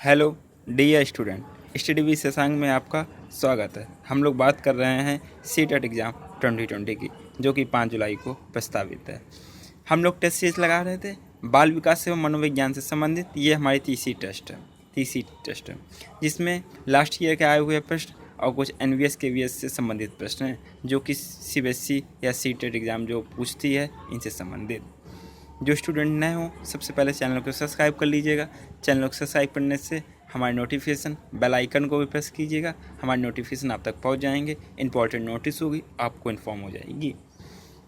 Hello dear student, study with Shashank में आपका स्वागत है। हम लोग बात कर रहे हैं सीटेट एग्ज़ाम 2020 की, जो कि 5 जुलाई को प्रस्तावित है। हम लोग टेस्ट सीरीज लगा रहे थे बाल विकास एवं मनोविज्ञान से संबंधित। ये हमारी तीसरी टेस्ट है, जिसमें लास्ट ईयर के आए हुए प्रश्न और कुछ NVS KVS से संबंधित प्रश्न हैं, जो कि CBSE या सीटेट एग्ज़ाम जो पूछती है इनसे संबंधित। जो स्टूडेंट नए हो, सबसे पहले चैनल को सब्सक्राइब कर लीजिएगा। चैनल को सब्सक्राइब करने से हमारे नोटिफिकेशन बेल आइकन को भी प्रेस कीजिएगा। हमारे नोटिफिकेशन आप तक पहुंच जाएंगे। इंपॉर्टेंट नोटिस होगी, आपको इन्फॉर्म हो जाएगी।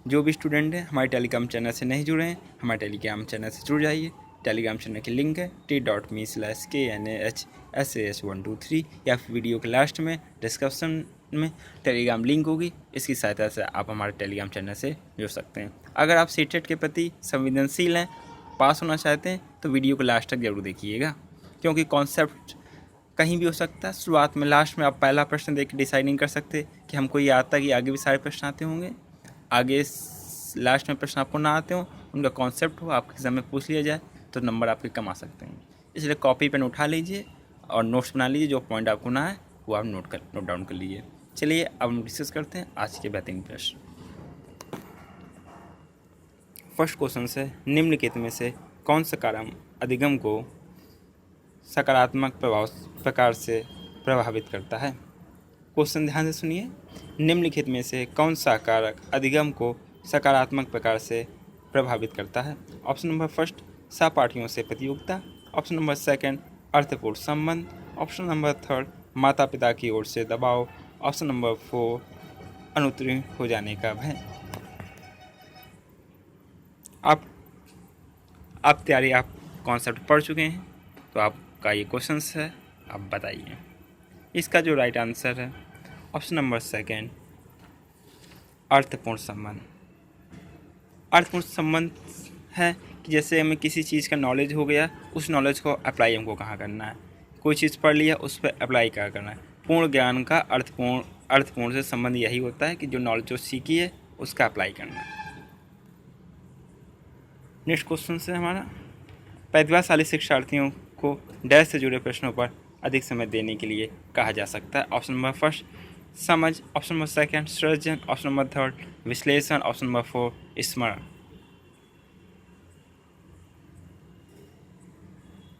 जो भी स्टूडेंट हैं हमारे टेलीग्राम चैनल से नहीं जुड़े हैं, हमारे टेलीग्राम चैनल से जुड़ जाइए। टेलीग्राम चैनल की लिंक है t.me/KNAHSAS123 या वीडियो के लास्ट में डिस्क्रिप्शन में टेलीग्राम लिंक होगी। इसकी सहायता से आप हमारे टेलीग्राम चैनल से जुड़ सकते हैं। अगर आप सीटेट के प्रति संवेदनशील हैं, पास होना चाहते हैं, तो वीडियो को लास्ट तक जरूर देखिएगा, क्योंकि कॉन्सेप्ट कहीं भी हो सकता है। शुरुआत में, लास्ट में आप पहला प्रश्न देख के डिसाइड नहीं कर सकते कि हमको ये आता है कि आगे भी सारे प्रश्न आते होंगे। आगे लास्ट में प्रश्न आपको ना आते हो, उनका कॉन्सेप्ट हो, आपके एग्जाम में पूछ लिया जाए, तो नंबर आपके कम आ सकते हैं। इसलिए कॉपी पेन उठा लीजिए और नोट्स बना लीजिए। जो पॉइंट आपको ना है वो आप नोट डाउन कर लीजिए। चलिए अब हम डिस्कस करते हैं आज के बेहतरीन प्रश्न। फर्स्ट क्वेश्चन से, निम्नलिखित में से कौन सा कारक अधिगम को सकारात्मक प्रकार से प्रभावित करता है? क्वेश्चन ध्यान से सुनिए। निम्नलिखित में से कौन सा कारक अधिगम को सकारात्मक प्रकार से प्रभावित करता है? ऑप्शन नंबर फर्स्ट, सहपाठियों से प्रतियोगिता। ऑप्शन नंबर सेकंड, अर्थपूर्ण संबंध। ऑप्शन नंबर थर्ड, माता पिता की ओर से दबाव। ऑप्शन नंबर 4, अनुत्तीर्ण हो जाने का भय। आप तैयारी, आप कॉन्सेप्ट पढ़ चुके हैं, तो आपका ये क्वेश्चन है, आप बताइए। इसका जो राइट आंसर है ऑप्शन नंबर सेकंड, अर्थपूर्ण संबंध। अर्थपूर्ण संबंध है कि जैसे हमें किसी चीज़ का नॉलेज हो गया, उस नॉलेज को अप्लाई हमको कहाँ करना है। कोई चीज़ पढ़ लिया, उस पर अप्लाई क्या करना है। पूर्ण ज्ञान का अर्थपूर्ण से संबंध यही होता है कि जो नॉलेज जो सीखी है उसका अप्लाई करना है। नेक्स्ट क्वेश्चन से हमारा, प्रतिभाशाली शिक्षार्थियों को डैश से जुड़े प्रश्नों पर अधिक समय देने के लिए कहा जा सकता है। ऑप्शन नंबर फर्स्ट, समझ। ऑप्शन नंबर सेकंड, सृजन। ऑप्शन नंबर थर्ड, विश्लेषण। ऑप्शन नंबर 4, स्मरण।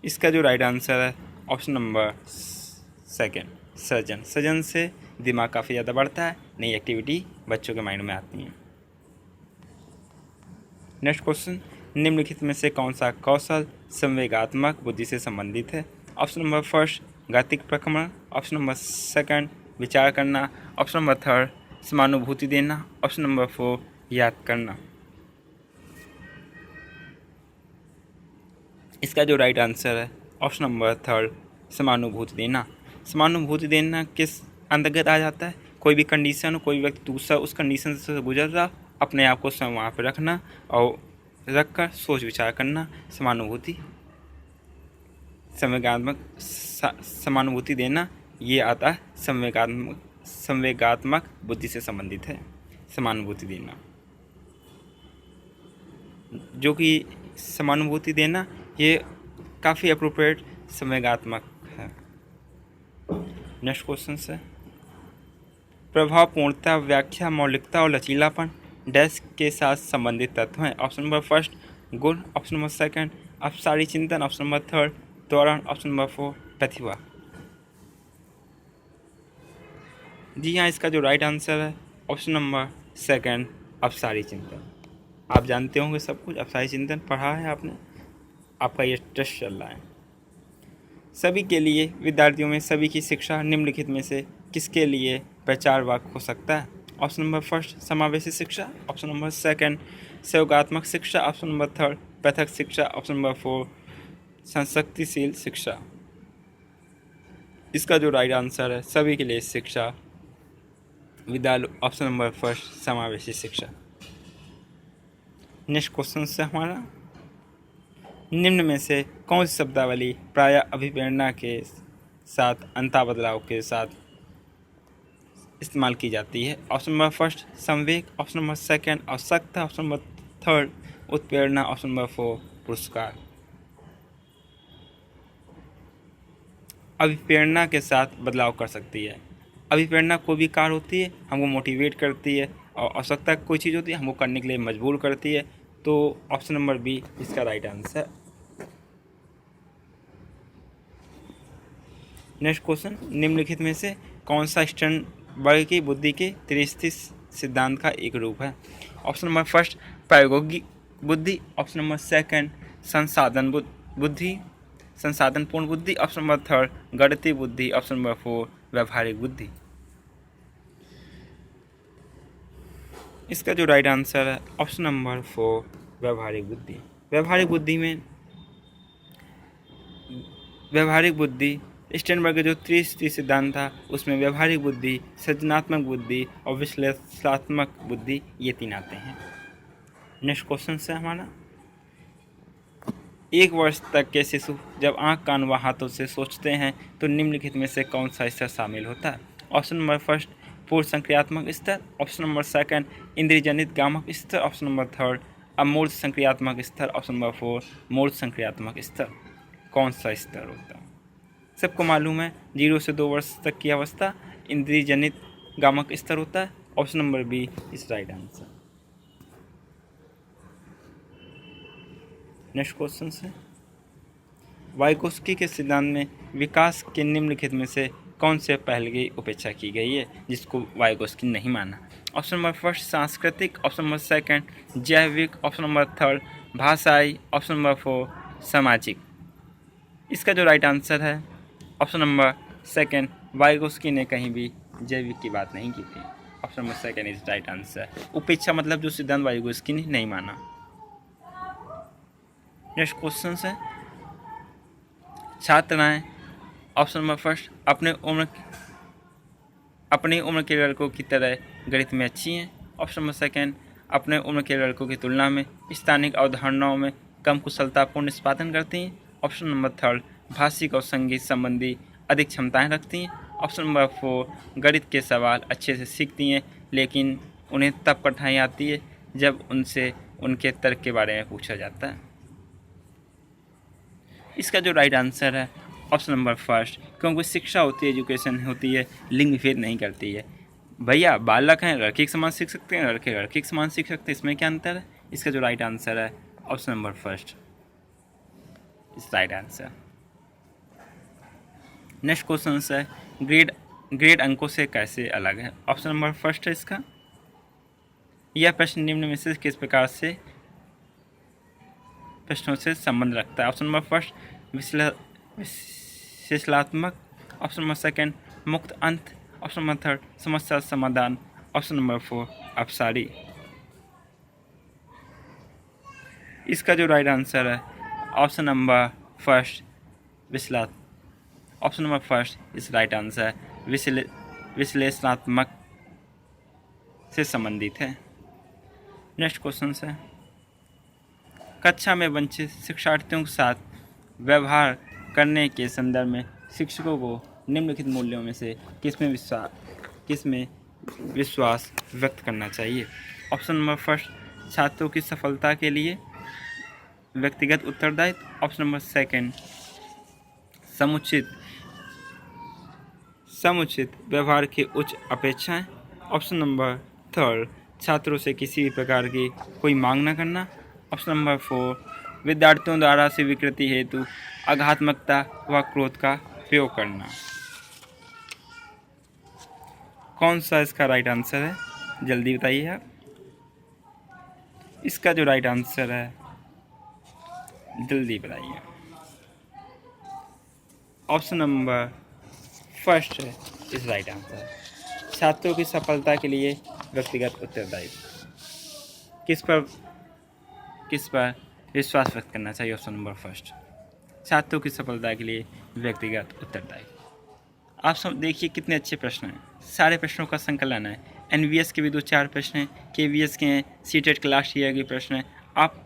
इसका जो राइट आंसर है ऑप्शन नंबर सेकंड, सृजन। सृजन से दिमाग काफ़ी ज़्यादा बढ़ता है, नई एक्टिविटी बच्चों के माइंड में आती हैं। नेक्स्ट क्वेश्चन, निम्नलिखित में से कौन सा कौशल संवेगात्मक बुद्धि से संबंधित है? ऑप्शन नंबर फर्स्ट, गतिक प्रक्रमण। ऑप्शन नंबर सेकंड, विचार करना। ऑप्शन नंबर थर्ड, समानुभूति देना। ऑप्शन नंबर 4, याद करना। इसका जो राइट आंसर है ऑप्शन नंबर थर्ड, समानुभूति देना। समानुभूति देना किस अंतर्गत आ जाता है? कोई भी कंडीशन हो, कोई व्यक्ति दूसरा उस कंडीशन से गुजर रहा, अपने आप को वहाँ पर रखना और रखकर सोच विचार करना। समानुभूति, समानुभूति देना, ये आता है संवेगात्मक बुद्धि से संबंधित है। समानुभूति देना, जो कि समानुभूति देना ये काफ़ी अप्रोप्रिएट संवेगात्मक है। नेक्स्ट क्वेश्चन से, प्रभावपूर्णता, व्याख्या, मौलिकता और लचीलापन डैश के साथ संबंधित तत्व हैं। ऑप्शन नंबर फर्स्ट, गुण। ऑप्शन नंबर सेकंड, अपसारी चिंतन। ऑप्शन नंबर थर्ड, त्वरण। ऑप्शन नंबर 4, प्रतिभा। जी हाँ, इसका जो राइट आंसर है ऑप्शन नंबर सेकंड, अपसारी चिंतन। आप जानते होंगे सब कुछ, अपसारी चिंतन पढ़ा है आपने, आपका ये टेस्ट चल रहा है। सभी के लिए, विद्यार्थियों में सभी की शिक्षा निम्नलिखित में से किसके लिए प्रचार वाक्य हो सकता है? ऑप्शन नंबर फर्स्ट, समावेशी शिक्षा। ऑप्शन नंबर सेकंड, सहयोगात्मक शिक्षा। ऑप्शन नंबर थर्ड, पृथक शिक्षा। ऑप्शन नंबर 4, संशक्तिशील शिक्षा। इसका जो राइट आंसर है सभी के लिए शिक्षा विद्यालय, ऑप्शन नंबर फर्स्ट, समावेशी शिक्षा। नेक्स्ट क्वेश्चन से हमारा, निम्न में से कौन सी शब्दावली प्रायः अभिप्रेरणा के साथ अंतः बदलाव के साथ इस्तेमाल की जाती है? ऑप्शन नंबर फर्स्ट, संवेग। ऑप्शन नंबर सेकंड, आवश्यकता। ऑप्शन नंबर थर्ड, उत्प्रेरणा। ऑप्शन नंबर 4, पुरस्कार। अभिप्रेरणा के साथ बदलाव कर सकती है। अभिप्रेरणा कोई भी कार्य होती है, हमको मोटिवेट करती है, और आवश्यकता कोई चीज़ होती है, हमको करने के लिए मजबूर करती है। तो ऑप्शन नंबर बी इसका राइट आंसर। नेक्स्ट क्वेश्चन, निम्नलिखित में से कौन सा स्टर्नबर्ग की बुद्धि के त्रिस्थिति सिद्धांत का एक रूप है? ऑप्शन नंबर फर्स्ट प्रायोगिक बुद्धि, ऑप्शन नंबर सेकंड संसाधनपूर्ण बुद्धि, ऑप्शन नंबर थर्ड गणितीय बुद्धि, ऑप्शन नंबर फोर व्यवहारिक बुद्धि। इसका जो राइट आंसर है ऑप्शन नंबर फोर व्यवहारिक बुद्धि। व्यवहारिक बुद्धि स्टर्नबर्ग का जो त्रिस्थिति सिद्धांत था उसमें व्यवहारिक बुद्धि, सृजनात्मक बुद्धि और विश्लेषणात्मक बुद्धि ये तीन आते हैं। नेक्स्ट क्वेश्चन है हमारा, 1 वर्ष तक के शिशु जब आँख कान व हाथों से सोचते हैं तो निम्नलिखित में से कौन सा स्तर शामिल होता है? ऑप्शन नंबर फर्स्ट पूर्व संक्रियात्मक स्तर, ऑप्शन नंबर सेकंड इंद्रियजनित गामक स्तर, ऑप्शन नंबर थर्ड अमूर्त संक्रियात्मक स्तर, ऑप्शन नंबर फोर मूर्त संक्रियात्मक स्तर। कौन सा स्तर होता है? सबको मालूम है 0 से 2 वर्ष तक की अवस्था इंद्रियजनित गामक स्तर होता है। Option number B is right answer. Next question है, वाइगोत्स्की के सिद्धांत में विकास के निम्नलिखित में से कौन से पहलू की उपेक्षा की गई है जिसको वाइगोत्स्की नहीं माना? ऑप्शन नंबर फर्स्ट सांस्कृतिक, ऑप्शन नंबर सेकंड जैविक, ऑप्शन नंबर थर्ड भाषाई, ऑप्शन नंबर फोर सामाजिक। इसका जो राइट आंसर है ऑप्शन नंबर सेकंड, वाइगोत्स्की ने कहीं भी जैविक की बात नहीं की थी। Option number second is right answer. उपेक्षा मतलब जो सिद्धांत वाइगोत्स्की ने नहीं माना। नेक्स्ट क्वेश्चन है, छात्राएं ऑप्शन नंबर फर्स्ट अपनी उम्र के लड़कों की तरह गणित में अच्छी हैं, ऑप्शन नंबर सेकंड अपने उम्र के लड़कों की तुलना में स्थानिक अवधारणाओं में कम कुशलतापूर्ण निष्पादन करती हैं, ऑप्शन नंबर थर्ड भाषिक और संगीत संबंधी अधिक क्षमताएं रखती हैं, ऑप्शन नंबर फोर गणित के सवाल अच्छे से सीखती हैं लेकिन उन्हें तब कठिनाई आती है जब उनसे उनके तर्क के बारे में पूछा जाता है। इसका जो राइट आंसर है ऑप्शन नंबर फर्स्ट, क्योंकि शिक्षा होती है, एजुकेशन होती है, लिंग भेद नहीं करती है। भैया बालक हैं लड़के के समान सीख सकते हैं, लड़के लड़के के समान सीख सकते हैं, इसमें क्या अंतर है? इसका जो राइट आंसर है ऑप्शन नंबर फर्स्ट इस राइट आंसर। नेक्स्ट क्वेश्चन है, ग्रेड अंकों से कैसे अलग है? ऑप्शन नंबर फर्स्ट है इसका, यह प्रश्न निम्न में से किस प्रकार से प्रश्नों से संबंध रखता है? ऑप्शन नंबर फर्स्ट विश्लेषणात्मक, ऑप्शन नंबर सेकंड मुक्त अंत, ऑप्शन नंबर थर्ड समस्या समाधान, ऑप्शन नंबर फोर अपसारी। इसका जो राइट आंसर है option number first option number first इस राइट आंसर विश्लेषणात्मक से संबंधित है। नेक्स्ट क्वेश्चन है, कक्षा में वंचित शिक्षार्थियों के साथ व्यवहार करने के संदर्भ में शिक्षकों को निम्नलिखित मूल्यों में से किसमें विश्वास व्यक्त करना चाहिए? ऑप्शन नंबर फर्स्ट छात्रों की सफलता के लिए व्यक्तिगत उत्तरदायित्व, ऑप्शन नंबर सेकंड समुचित व्यवहार की उच्च अपेक्षाएं, ऑप्शन नंबर थर्ड छात्रों से किसी भी प्रकार की कोई मांग न करना, ऑप्शन नंबर फोर विद्यार्थियों द्वारा स्वीकृति हेतु आघात्मकता व क्रोध का प्रयोग करना। कौन सा इसका राइट आंसर है? जल्दी बताइए आप। इसका जो राइट आंसर है जल्दी बताइए। ऑप्शन नंबर फर्स्ट है इस राइट आंसर। छात्रों की सफलता के लिए व्यक्तिगत उत्तरदायित्व। किस पर विश्वास व्यक्त करना चाहिए? ऑप्शन नंबर फर्स्ट छात्रों की सफलता के लिए व्यक्तिगत उत्तरदायित्व। आप सब देखिए कितने अच्छे प्रश्न हैं, सारे प्रश्नों का संकलन है। एनवीएस के भी 2-4 प्रश्न हैं, केवीएस के हैं, सीटेट के लास्ट ईयर के प्रश्न हैं। आप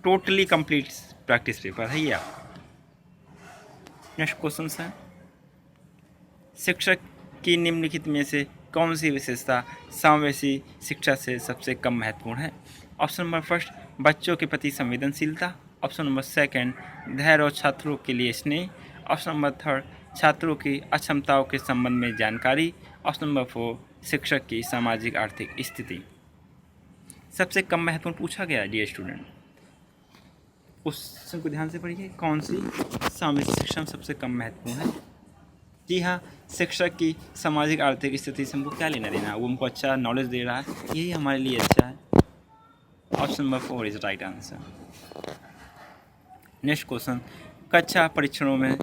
टोटली कंप्लीट प्रैक्टिस पेपर है ये आप। नेक्स्ट क्वेश्चन है, शिक्षक की निम्नलिखित में से कौन सी विशेषता समावेशी शिक्षा से सबसे कम महत्वपूर्ण है? ऑप्शन नंबर फर्स्ट बच्चों के प्रति संवेदनशीलता, ऑप्शन नंबर सेकंड, धैर्य और छात्रों के लिए स्नेह। ऑप्शन नंबर थर्ड, छात्रों की अक्षमताओं के संबंध में जानकारी। ऑप्शन नंबर फोर, शिक्षक की सामाजिक आर्थिक स्थिति। सबसे कम महत्वपूर्ण पूछा गया डियर स्टूडेंट, क्वेश्चन को ध्यान से पढ़िए। कौन सी सामाजिक शिक्षा सबसे कम महत्वपूर्ण है? जी हाँ, शिक्षक की सामाजिक आर्थिक स्थिति से हमको क्या लेना देना, वो हमको अच्छा नॉलेज दे रहा है, यही हमारे लिए अच्छा है। Option number four is right answer. Next question, कक्षा परीक्षणों में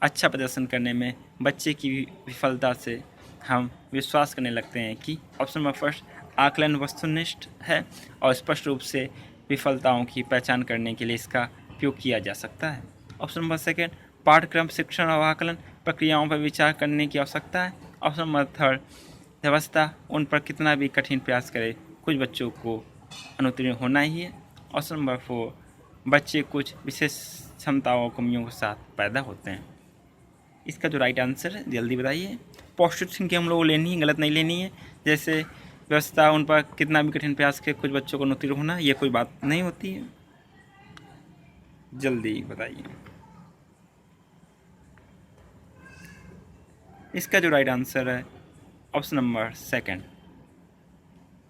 अच्छा प्रदर्शन करने में बच्चे की विफलता से हम विश्वास करने लगते हैं कि ऑप्शन नंबर फर्स्ट, आकलन वस्तुनिष्ठ है और स्पष्ट रूप से विफलताओं की पहचान करने के लिए इसका उपयोग किया जा सकता है। ऑप्शन नंबर सेकेंड, पाठ्यक्रम शिक्षण और आकलन प्रक्रियाओं पर विचार करने की आवश्यकता है। ऑप्शन नंबर थर्ड, व्यवस्था उन पर कितना भी कठिन प्रयास करे कुछ बच्चों को अनुत्तीर्ण होना ही है। ऑप्शन नंबर फोर, बच्चे कुछ विशेष क्षमताओं और कमियों के साथ पैदा होते हैं। इसका जो राइट आंसर है जल्दी बताइए। पॉजिटिव थिंकिंग हम लोग को लेनी है, गलत नहीं लेनी है। जैसे व्यवस्था उन पर कितना भी कठिन प्रयास के कुछ बच्चों को अनुत्तीर्ण होना, ये कोई बात नहीं होती है। जल्दी बताइए। इसका जो राइट आंसर है ऑप्शन नंबर सेकंड,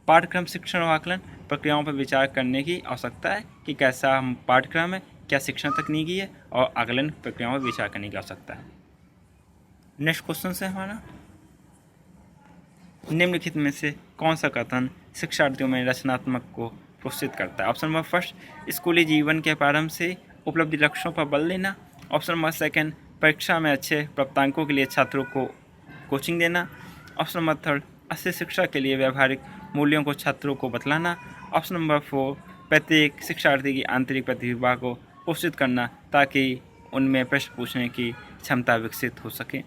पाठ्यक्रम शिक्षण और आकलन प्रक्रियाओं पर विचार करने की आवश्यकता है कि कैसा हम पाठ्यक्रम है, क्या शिक्षण तकनीकी है, और आकलन प्रक्रियाओं पर विचार करने की आवश्यकता है। नेक्स्ट क्वेश्चन है हमारा, निम्नलिखित में से कौन सा कथन शिक्षार्थियों में रचनात्मक को प्रोत्साहित करता है? ऑप्शन नंबर फर्स्ट, स्कूली जीवन के प्रारंभ से उपलब्धि लक्ष्यों पर बल देना। ऑप्शन नंबर सेकंड, परीक्षा में अच्छे प्राप्तांकों के लिए छात्रों को कोचिंग देना। ऑप्शन नंबर थर्ड, अच्छी शिक्षा के लिए व्यवहारिक मूल्यों को छात्रों को बतलाना। ऑप्शन नंबर फोर, प्रत्येक शिक्षार्थी की आंतरिक प्रतिभा को प्रोत्साहित करना ताकि उनमें प्रश्न पूछने की क्षमता विकसित हो सके।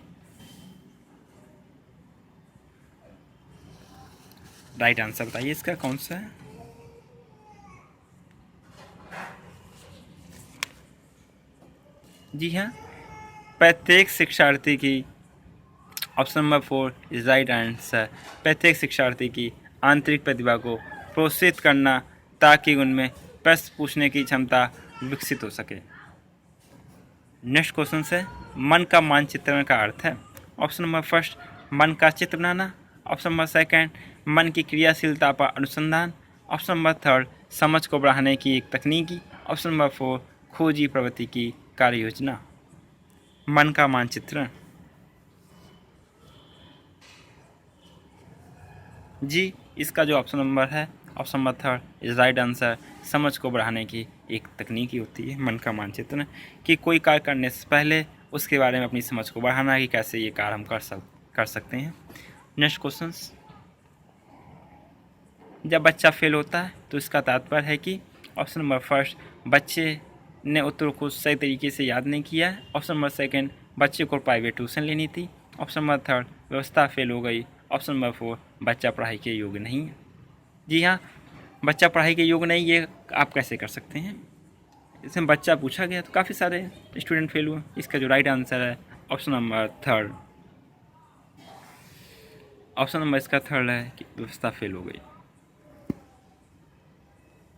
राइट आंसर बताइए इसका कौन सा है? जी हाँ, प्रत्येक शिक्षार्थी की, option number four is right answer. प्रत्येक शिक्षार्थी की आंतरिक प्रतिभा को प्रोत्साहित करना ताकि उनमें प्रश्न पूछने की क्षमता विकसित हो सके। नेक्स्ट क्वेश्चन है, मन का मानचित्रण का अर्थ है? ऑप्शन नंबर फर्स्ट, मन का चित्र बनाना। ऑप्शन नंबर सेकंड, मन की क्रियाशीलता पर अनुसंधान। ऑप्शन नंबर थर्ड, समझ को बढ़ाने की एक तकनीकी। ऑप्शन नंबर फोर, खोजी प्रवृत्ति की कार्य योजना। मन का मानचित्रण, जी इसका जो ऑप्शन नंबर है option number third is right answer. समझ को बढ़ाने की एक तकनीकी होती है मन का मानचित्रण, कि कोई कार्य करने से पहले उसके बारे में अपनी समझ को बढ़ाना कि कैसे ये कार्य हम कर सकते हैं। नेक्स्ट क्वेश्चन, जब बच्चा फेल होता है तो इसका तात्पर्य है कि ऑप्शन नंबर फर्स्ट, बच्चे ने उत्तरों को सही तरीके से याद नहीं किया है। ऑप्शन नंबर सेकंड, बच्चे को प्राइवेट ट्यूशन लेनी थी। ऑप्शन नंबर थर्ड, व्यवस्था फेल हो गई। ऑप्शन नंबर फोर, बच्चा पढ़ाई के योग्य नहीं है। जी हाँ, बच्चा पढ़ाई के योग्य नहीं, ये आप कैसे कर सकते हैं? इसमें बच्चा पूछा गया तो काफ़ी सारे स्टूडेंट फेल हुए। इसका जो राइट आंसर है option number third. Option number इसका थर्ड है कि व्यवस्था फेल हो गई।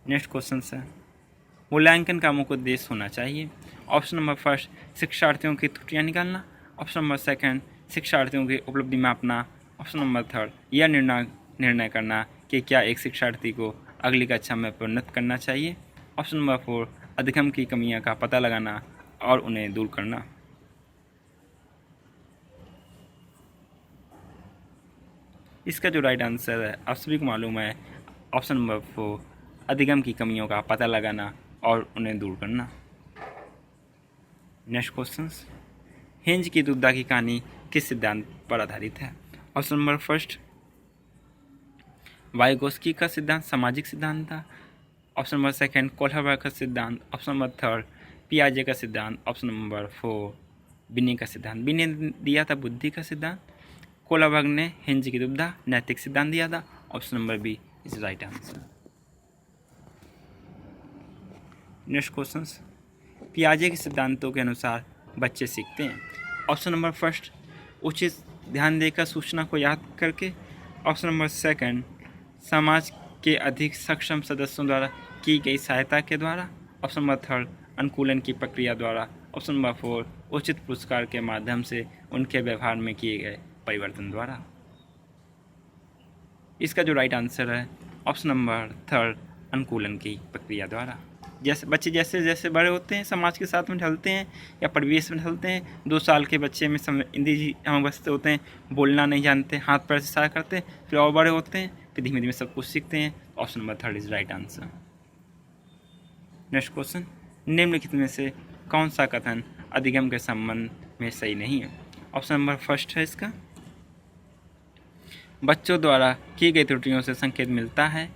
नेक्स्ट क्वेश्चन है, मूल्यांकन का मुख्य उद्देश्य होना चाहिए? ऑप्शन नंबर फर्स्ट, शिक्षार्थियों की त्रुटियां निकालना। ऑप्शन नंबर सेकंड, शिक्षार्थियों की उपलब्धि मापना। ऑप्शन नंबर थर्ड, यह निर्णय करना कि क्या एक शिक्षार्थी को अगली कक्षा में प्रोन्नत करना चाहिए। ऑप्शन नंबर फोर, अधिगम की कमियों का पता लगाना और उन्हें दूर करना। इसका जो राइट आंसर है आप सभी को मालूम है ऑप्शन नंबर फोर, अधिगम की कमियों का पता लगाना और उन्हें दूर करना। नेक्स्ट क्वेश्चन, हिंज की दुविधा की कहानी किस सिद्धांत पर आधारित है? ऑप्शन नंबर फर्स्ट, वाइगोस्की का सिद्धांत सामाजिक सिद्धांत था। ऑप्शन नंबर सेकंड, कोल्हबर्ग का सिद्धांत। ऑप्शन नंबर थर्ड, पियाजे का सिद्धांत। ऑप्शन नंबर फोर, बिने का सिद्धांत। बिने ने दिया था बुद्धि का सिद्धांत, कोल्हबर्ग ने हिंज की दुविधा नैतिक सिद्धांत दिया था। Option number B is right answer. Next question, पियाजे के सिद्धांतों के अनुसार बच्चे सीखते हैं। ऑप्शन नंबर फर्स्ट, उचित ध्यान देकर सूचना को याद करके। ऑप्शन नंबर सेकंड, समाज के अधिक सक्षम सदस्यों द्वारा की गई सहायता के द्वारा। ऑप्शन नंबर थर्ड, अनुकूलन की प्रक्रिया द्वारा। ऑप्शन नंबर फोर, उचित पुरस्कार के माध्यम से उनके व्यवहार में किए गए परिवर्तन द्वारा। इसका जो राइट आंसर है ऑप्शन नंबर थर्ड, अनुकूलन की प्रक्रिया द्वारा। जैसे बच्चे जैसे जैसे बड़े होते हैं, समाज के साथ में ढलते हैं या परिवेश में ढलते हैं, 2 साल के बच्चे में हिंदी हम बसते होते हैं, बोलना नहीं जानते, हाथ पैर से इशारा करते हैं, फिर और बड़े होते हैं, फिर धीमे धीमे सब कुछ सीखते हैं। Option number third is right answer. Next question, निम्नलिखित में से कौन सा कथन अधिगम के संबंध में सही नहीं है? ऑप्शन नंबर फर्स्ट है इसका, बच्चों द्वारा की गई त्रुटियों से संकेत मिलता है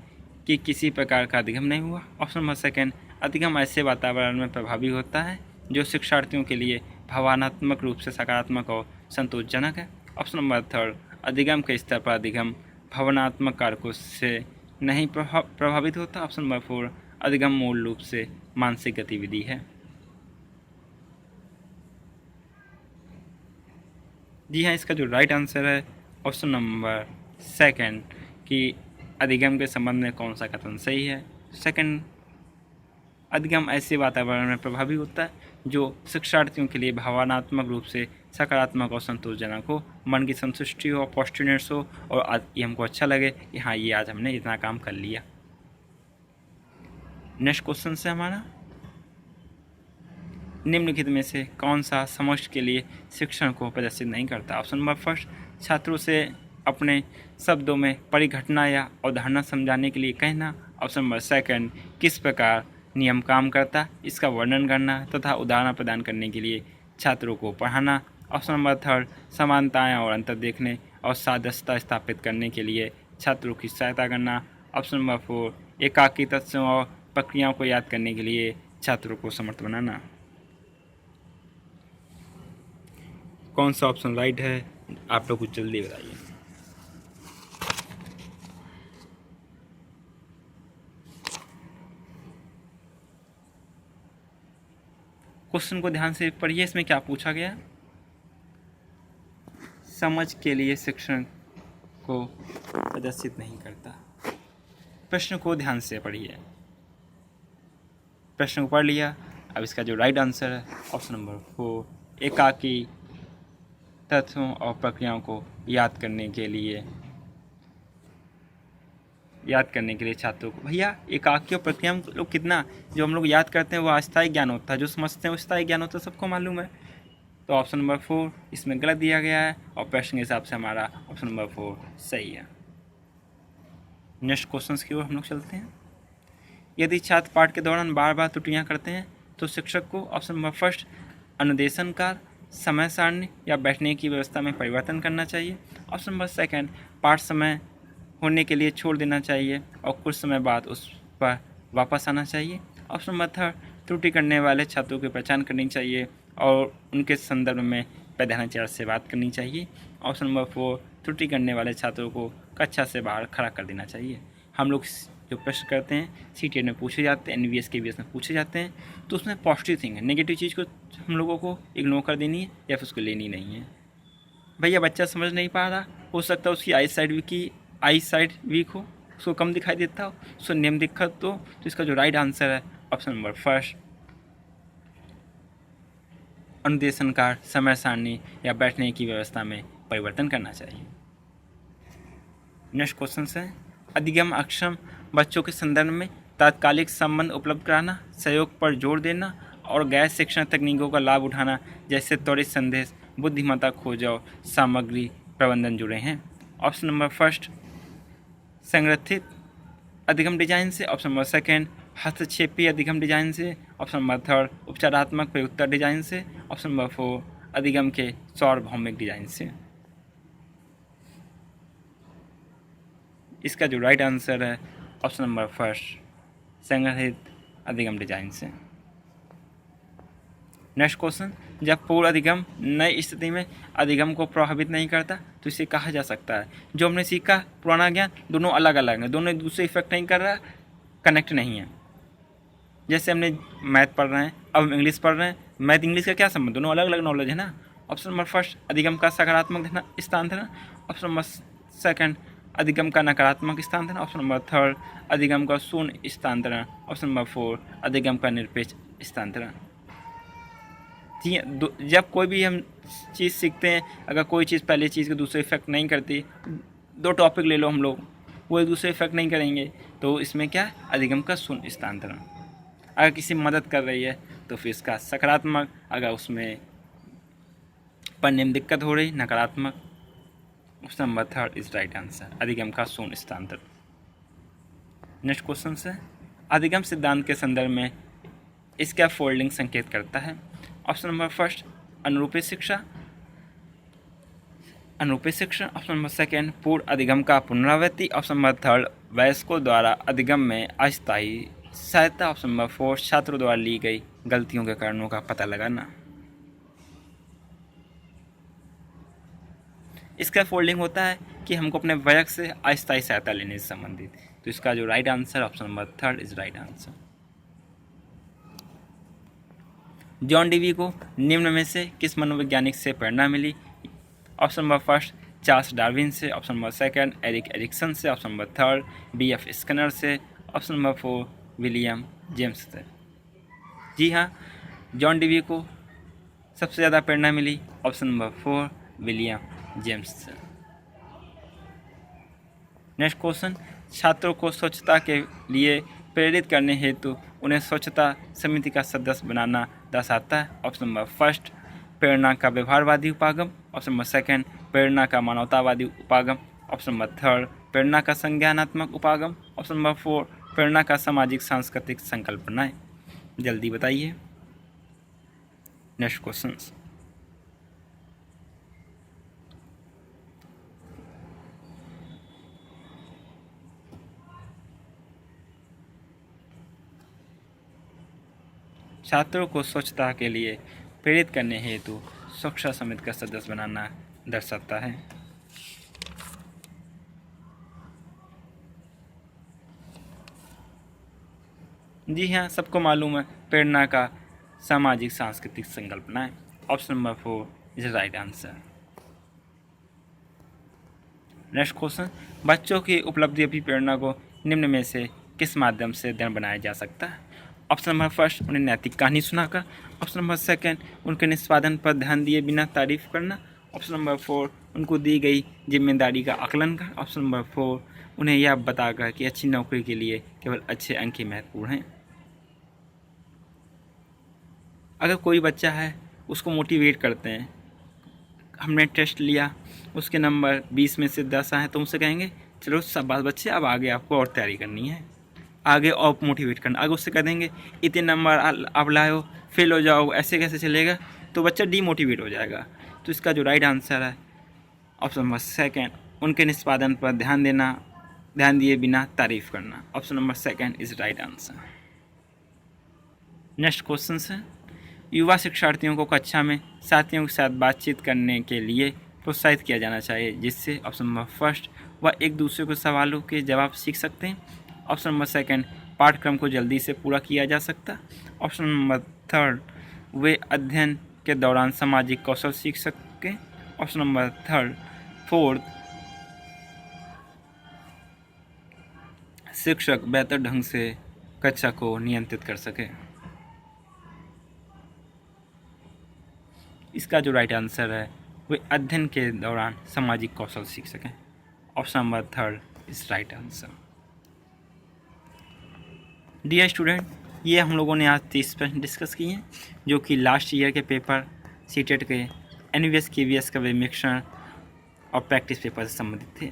कि किसी प्रकार का अधिगम नहीं हुआ। ऑप्शन नंबर सेकेंड, अधिगम ऐसे वातावरण में प्रभावी होता है जो शिक्षार्थियों के लिए भावनात्मक रूप से सकारात्मक और संतोषजनक है। ऑप्शन नंबर थर्ड, अधिगम के स्तर पर अधिगम भावनात्मक कारकों से नहीं प्रभावित होता। ऑप्शन नंबर फोर, अधिगम मूल रूप से मानसिक गतिविधि है। जी हाँ, इसका जो राइट आंसर है ऑप्शन नंबर सेकंड कि अधिगम के संबंध में कौन सा कथन सही है। सेकंड, अधिगम ऐसे वातावरण में प्रभावी होता है जो शिक्षार्थियों के लिए भावनात्मक रूप से सकारात्मक और संतोषजनक हो, मन की संतुष्टि हो, पॉजिटिवनेस हो और ये हमको अच्छा लगे कि हाँ ये आज हमने इतना काम कर लिया। नेक्स्ट क्वेश्चन से हमारा, निम्नलिखित में से कौन सा समझ के लिए शिक्षण को प्रदर्शित नहीं करता? ऑप्शन नंबर फर्स्ट, छात्रों से अपने शब्दों में परिघटना या अवधारणा समझाने के लिए कहना। ऑप्शन नंबर सेकंड, किस प्रकार नियम काम करता इसका वर्णन करना तथा उदाहरण प्रदान करने के लिए छात्रों को पढ़ाना। ऑप्शन नंबर थर्ड, समानताएं और अंतर देखने और सादस्यता स्थापित करने के लिए छात्रों की सहायता करना। ऑप्शन नंबर फोर, एकाकी तत्वों और प्रक्रियाओं को याद करने के लिए छात्रों को समर्थ बनाना। कौन सा ऑप्शन राइट है आप लोग कुछ जल्दी बताइए। क्वेश्चन को ध्यान से पढ़िए, इसमें क्या पूछा गया? समझ के लिए शिक्षण को प्रदर्शित नहीं करता। प्रश्न को ध्यान से पढ़िए। प्रश्न को पढ़ लिया, अब इसका जो राइट आंसर है ऑप्शन नंबर फोर, एकाकी तत्वों और प्रक्रियाओं को याद करने के लिए छात्रों को। भैया एकाकी और प्रक्रिया हम लोग कितना जो हम लोग याद करते हैं वो अस्थायी ज्ञान होता है, जो समझते हैं वो स्थायी ज्ञान होता है, सबको मालूम है। तो ऑप्शन नंबर फोर इसमें गलत दिया गया है और प्रश्न के हिसाब से हमारा ऑप्शन नंबर फोर सही है। नेक्स्ट क्वेश्चन की ओर हम लोग चलते हैं। यदि छात्र पाठ के दौरान बार बार त्रुटियां करते हैं तो शिक्षक को ऑप्शन नंबर फर्स्ट, अनुदेशनकार, समय सारणी या बैठने की व्यवस्था में परिवर्तन करना चाहिए। ऑप्शन नंबर सेकंड, पाठ समय होने के लिए छोड़ देना चाहिए और कुछ समय बाद उस पर वापस आना चाहिए। ऑप्शन नंबर थर्ड, त्रुटि करने वाले छात्रों की पहचान करनी चाहिए और उनके संदर्भ में प्रधानाचार्य से बात करनी चाहिए। ऑप्शन नंबर फोर, त्रुटि करने वाले छात्रों को कक्षा से बाहर खड़ा कर देना चाहिए। हम लोग जो प्रश्न करते हैं सीटेट में पूछे जाते हैं, NVS KVS में पूछे जाते हैं, तो उसमें पॉजिटिव थिंग है, नेगेटिव चीज़ को हम लोगों को इग्नोर कर देनी है या फिर उसको लेनी नहीं है। भैया बच्चा समझ नहीं पा रहा, हो सकता है उसकी आई साइड वीक हो, उसको कम दिखाई देता हो, उसको नियम दिक्कत हो, तो इसका जो राइट आंसर है ऑप्शन नंबर फर्स्ट, अनुदेशनकार, समय सारणी या बैठने की व्यवस्था में परिवर्तन करना चाहिए। नेक्स्ट क्वेश्चन है, अधिगम अक्षम बच्चों के संदर्भ में तात्कालिक संबंध उपलब्ध कराना, सहयोग पर जोर देना और गैर शिक्षण तकनीकों का लाभ उठाना जैसे त्वरित संदेश, बुद्धिमत्ता खोज और सामग्री प्रबंधन जुड़े हैं। ऑप्शन नंबर फर्स्ट, संगठित अधिगम डिजाइन से। ऑप्शन नंबर सेकंड, हस्तक्षेपी अधिगम डिजाइन से। ऑप्शन नंबर थर्ड, उपचारात्मक प्रयुक्ता डिजाइन से। ऑप्शन नंबर फोर, अधिगम के सार्वभौमिक डिजाइन से। इसका जो राइट आंसर है ऑप्शन नंबर फर्स्ट, संगठित अधिगम डिजाइन से। नेक्स्ट क्वेश्चन, जब पूर्ण अधिगम नई स्थिति में अधिगम को प्रभावित नहीं करता तो इसे कहा जा सकता है जो हमने सीखा पुराना ज्ञान दोनों अलग अलग हैं, दोनों एक दूसरे इफेक्ट नहीं कर रहा, कनेक्ट नहीं है। जैसे हमने मैथ पढ़ रहे हैं, अब हम इंग्लिश पढ़ रहे हैं, मैथ इंग्लिश का क्या संबंध, दोनों अलग अलग नॉलेज है ना। ऑप्शन नंबर फर्स्ट, अधिगम का सकारात्मक स्थान देना। ऑप्शन नंबर सेकंड, अधिगम का नकारात्मक स्थानांतरण, ऑप्शन नंबर थर्ड अधिगम का शून्य स्थानांतरण, ऑप्शन नंबर फोर अधिगम का निरपेक्ष स्थानांतरण। जब कोई भी हम चीज़ सीखते हैं, अगर कोई चीज़ पहले चीज़ के दूसरे इफेक्ट नहीं करती, दो टॉपिक ले लो हम लोग, वो एक दूसरे इफेक्ट नहीं करेंगे, तो इसमें क्या अधिगम का शून्य स्थानांतरण। अगर किसी मदद कर रही है तो फिर इसका सकारात्मक, अगर उसमें पढ़ने में दिक्कत हो रही नकारात्मक। Option number third is right answer, अधिगम का शून्य स्थानांतरण। नेक्स्ट क्वेश्चन है, अधिगम सिद्धांत के संदर्भ में इसका फोल्डिंग संकेत करता है। ऑप्शन नंबर फर्स्ट अनुरूपी शिक्षा, अनुरूपी शिक्षा। ऑप्शन नंबर सेकेंड पूर्ण अधिगम का पुनरावृत्ति। ऑप्शन नंबर थर्ड वयस्कों द्वारा अधिगम में अस्थायी सहायता। ऑप्शन नंबर फोर छात्रों द्वारा ली गई गलतियों के कारणों का पता लगाना। इसका फोल्डिंग होता है कि हमको अपने वयस्क से अस्थायी सहायता लेने से संबंधित, तो इसका जो right answer option number third is right answer. John Dewey को निम्न में से किस मनोवैज्ञानिक से प्रेरणा मिली। Option number first Charles Darwin से। Option number second Erik Erikson से। Option number third B F Skinner से। Option number four William James से। जी हाँ, जॉन डीवी को सबसे ज़्यादा प्रेरणा मिली option number four William James से। नेक्स्ट क्वेश्चन, छात्रों को स्वच्छता के लिए प्रेरित करने हेतु उन्हें स्वच्छता समिति का सदस्य बनाना दर्शाता है। ऑप्शन नंबर फर्स्ट प्रेरणा का व्यवहारवादी उपागम। ऑप्शन नंबर सेकंड प्रेरणा का मानवतावादी उपागम। ऑप्शन नंबर थर्ड प्रेरणा का संज्ञानात्मक उपागम। ऑप्शन नंबर फोर प्रेरणा का सामाजिक सांस्कृतिक संकल्पनाएं। जल्दी बताइए। नेक्स्ट क्वेश्चन, छात्रों को स्वच्छता के लिए प्रेरित करने हेतु स्वच्छता समिति का सदस्य बनाना दर्शाता है। जी हाँ, सबको मालूम है प्रेरणा का सामाजिक सांस्कृतिक संकल्पना है। Option number four is right answer. Next question, बच्चों की उपलब्धि अपनी प्रेरणा को निम्न में से किस माध्यम से दृढ़ बनाया जा सकता है। ऑप्शन नंबर फर्स्ट उन्हें नैतिक कहानी सुनाकर। ऑप्शन नंबर सेकंड उनके निष्पादन पर ध्यान दिए बिना तारीफ करना। ऑप्शन नंबर फोर उनको दी गई जिम्मेदारी का आकलन कर। ऑप्शन नंबर फोर उन्हें यह बताकर कि अच्छी नौकरी के लिए केवल अच्छे अंक ही महत्वपूर्ण हैं। अगर कोई बच्चा है उसको मोटिवेट करते हैं, हमने टेस्ट लिया उसके नंबर 20 में से 10 आए तो उनसे कहेंगे चलो शाबाश बच्चे, अब आगे आपको और तैयारी करनी है, आगे और मोटिवेट करना। अगर उससे कह देंगे इतने नंबर अब लाओ फेल हो जाओ, ऐसे कैसे चलेगा, तो बच्चा डीमोटिवेट हो जाएगा। तो इसका जो राइट आंसर है ऑप्शन नंबर सेकंड उनके निष्पादन पर ध्यान दिए बिना तारीफ करना। Option number second is right answer. Next question है, युवा शिक्षार्थियों को कक्षा में साथियों के साथ बातचीत करने के लिए प्रोत्साहित किया जाना चाहिए, जिससे ऑप्शन नंबर फर्स्ट वह एक दूसरे के सवालों के जवाब सीख सकते हैं। ऑप्शन नंबर सेकंड पाठ्यक्रम को जल्दी से पूरा किया जा सकता। ऑप्शन नंबर थर्ड वे अध्ययन के दौरान सामाजिक कौशल सीख सकें। ऑप्शन नंबर फोर्थ शिक्षक बेहतर ढंग से कक्षा को नियंत्रित कर सके। इसका जो राइट आंसर है वे अध्ययन के दौरान सामाजिक कौशल सीख सकें। Option number third is right answer. Dear student, ये हम लोगों ने आज 30 प्रश्न डिस्कस किए हैं जो कि लास्ट ईयर के पेपर सीटेट के एनवीएस केवीएस का वेरिफिकेशन और प्रैक्टिस पेपर से संबंधित थे।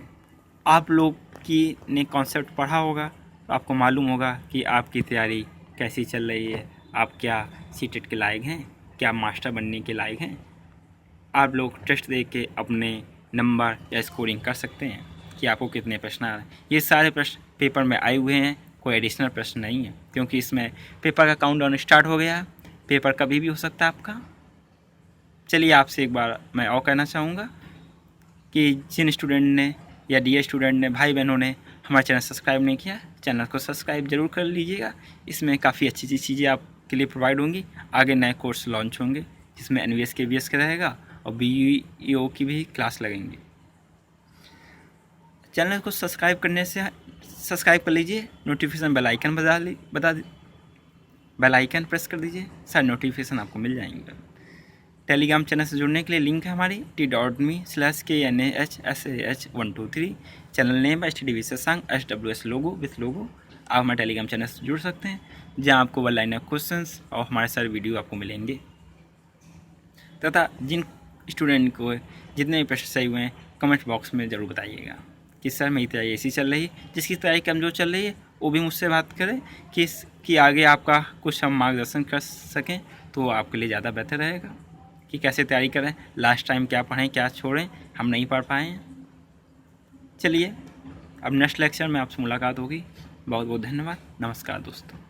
आप लोग की ने कॉन्सेप्ट पढ़ा होगा तो आपको मालूम होगा कि आपकी तैयारी कैसी चल रही है, आप क्या सीटेट के लायक हैं, क्या मास्टर बनने के लायक हैं। आप लोग टेस्ट दे के अपने नंबर या स्कोरिंग कर सकते हैं कि आपको कितने प्रश्न आ रहे हैं। ये सारे प्रश्न पेपर में आए हुए हैं, कोई एडिशनल प्रश्न नहीं है, क्योंकि इसमें पेपर का काउंटडाउन स्टार्ट हो गया है। पेपर कभी भी हो सकता है आपका। चलिए आपसे एक बार मैं और कहना चाहूँगा कि जिन स्टूडेंट ने या डी स्टूडेंट ने, भाई बहनों ने हमारा चैनल सब्सक्राइब नहीं किया, चैनल को सब्सक्राइब जरूर कर लीजिएगा। इसमें काफ़ी अच्छी अच्छी चीज़ें आपके लिए प्रोवाइड होंगी। आगे नए कोर्स लॉन्च होंगे जिसमें एनवीएस केवीएस का रहेगा और बीईओ की भी क्लास लगेंगी। चैनल को सब्सक्राइब करने से सब्सक्राइब कर लीजिए, नोटिफिकेशन बेल आइकन प्रेस कर दीजिए, सारे नोटिफिकेशन आपको मिल जाएंगे। टेलीग्राम चैनल से जुड़ने के लिए लिंक है हमारी t.me/KNAHSAH123। चैनल नेम है STD सत्संग SWS लोगो विथ लोगो। आप हमारे टेलीग्राम चैनल से जुड़ सकते हैं, जहां आपको वन लाइनर क्वेश्चंस और हमारे सारे वीडियो आपको मिलेंगे। तथा जिन स्टूडेंट को जितने भी प्रश्न सही हुए हैं कमेंट बॉक्स में ज़रूर बताइएगा कि सर मेरी तैयारी ऐसी चल रही है। जिसकी तैयारी कमज़ोर चल रही है वो भी मुझसे बात करें कि आगे आपका कुछ हम मार्गदर्शन कर सकें, तो आपके लिए ज़्यादा बेहतर रहेगा कि कैसे तैयारी करें, लास्ट टाइम क्या पढ़ें क्या छोड़ें, हम नहीं पढ़ पाए हैं। चलिए अब नेक्स्ट लेक्चर में आपसे मुलाकात होगी। बहुत बहुत धन्यवाद। नमस्कार दोस्तों।